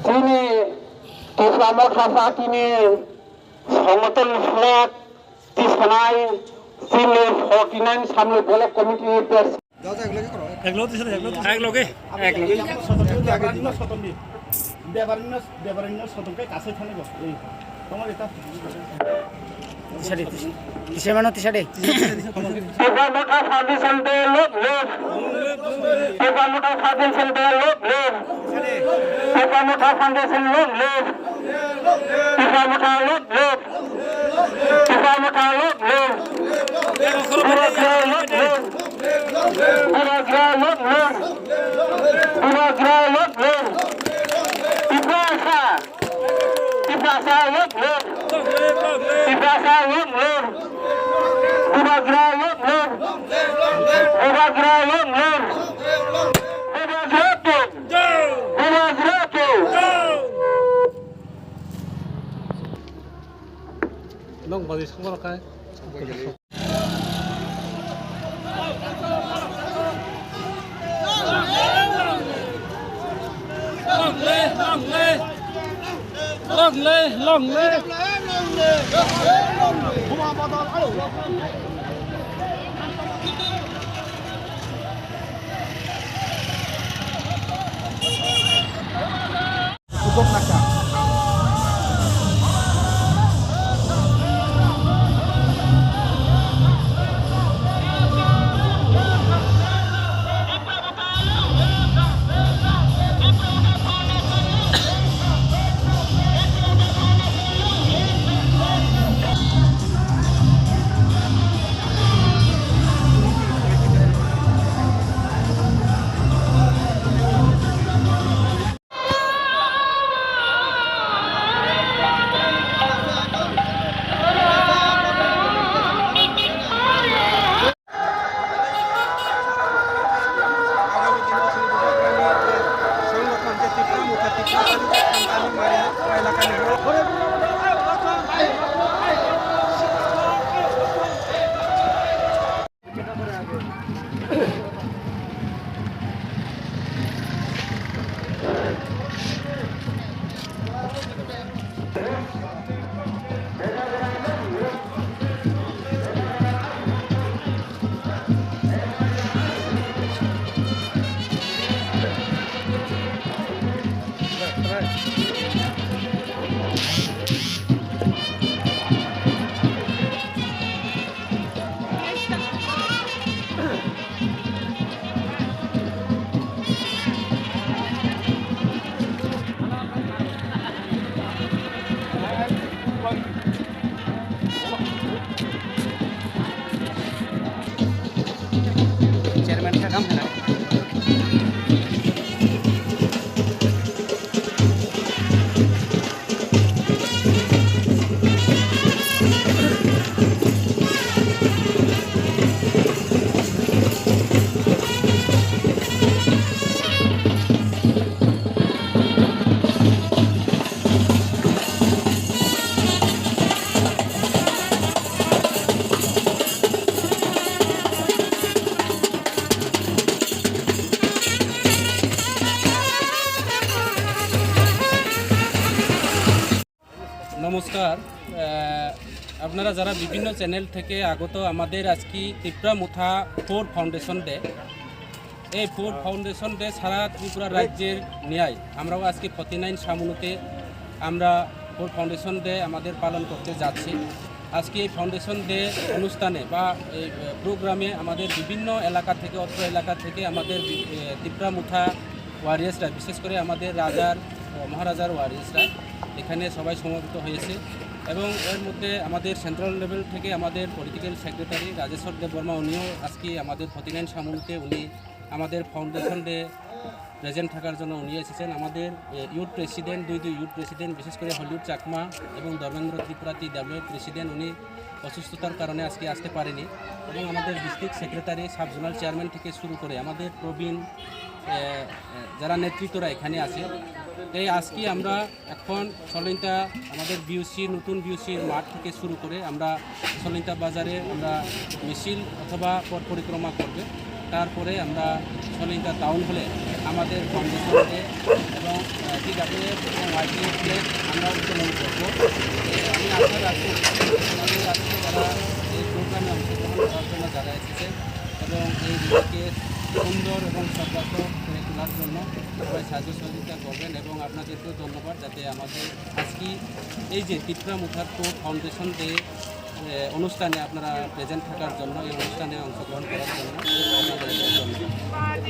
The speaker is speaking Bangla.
তিনি ইসলামত হাসা তিনি সমতল ফ্ল্যাগ তিসানাই সিলে 49 সামনে ব্লক কমিটির ব্যাপারণ্য সদনকে কাছে থানে তোমার এটা ফাউন্ডেশন দে লোক লোক ফাউন্ডেশন দে লোক লোক ফাউন্ডেশন লোক লোক লোক লোক Nông vào gì không có cái. Lồng lên. Cukup nakal. Chairman का काम है ना। নমস্কার, আপনারা যারা বিভিন্ন চ্যানেল থেকে আগত আমাদের আজকে ত্রিপুরা মুথা 4 ফাউন্ডেশন ডে, এই 4 ফাউন্ডেশন ডে সারা ত্রিপুরা রাজ্যের ন্যায় আমরাও আজকে 49 সামনুতে আমরা 4 ফাউন্ডেশন ডে আমাদের পালন করতে যাচ্ছি। আজকে এই ফাউন্ডেশন ডে অনুষ্ঠানে বা এই প্রোগ্রামে আমাদের বিভিন্ন এলাকা থেকে অত্র এলাকা থেকে আমাদের ত্রিপুরা মুথা ওয়ারিয়ার্সরা, বিশেষ করে আমাদের রাজার মহারাজার ওয়ারিয়ার্সরা এখানে সবাই সমবেত হয়েছে এবং এর মধ্যে আমাদের সেন্ট্রাল লেভেল থেকে আমাদের পলিটিক্যাল সেক্রেটারি রাজেশ্বর দেব বর্মা, উনিও আজকে আমাদের 49 সামুতে উনি আমাদের ফাউন্ডেশন ডে প্রেজেন্ট থাকার জন্য উনি এসেছেন। আমাদের ইউথ প্রেসিডেন্ট, দুই ইউথ প্রেসিডেন্ট, বিশেষ করে হলিউড চাকমা এবং ধর্মেন্দ্র ত্রিপুরাতি ডাব্লিউএফ প্রেসিডেন্ট, উনি অসুস্থতার কারণে আজকে আসতে পারেনি এবং আমাদের district secretary, sub zonal chairman থেকে শুরু করে আমাদের প্রবীণ যারা নেতৃত্বরা এখানে আছে। এই আজকে আমরা এখন সলিন্তা আমাদের বিউসি, নতুন বিউসির মাঠ থেকে শুরু করে আমরা সলিন্তা বাজারে আমরা মিছিল অথবা পথ পরিক্রমা করবে তারপরে আমরা সলিতা টাউন হলে আমাদের ফাউন্ডেশন ডে এবং TWF এবং YPF ডে আমরা উদযাপন করবো। আমি আশা রাখি আমাদের আজকে যারা এই প্রোগ্রামে অংশগ্রহণ করার জন্য যারা এসেছে এবং এই রিলেকে সুন্দর এবং সর্বাত্মক করে তোলার জন্য সবাই সাহায্য সহযোগিতা করবেন এবং আপনাদেরকেও ধন্যবাদ যাতে আমাদের আজকে এই যে তিপ্রা মুথার ফোর ফাউন্ডেশন ডে অনুষ্ঠানে আপনারা প্রেজেন্ট থাকার জন্য এই অনুষ্ঠানে অংশগ্রহণ করার জন্য আপনাদের ধন্যবাদ।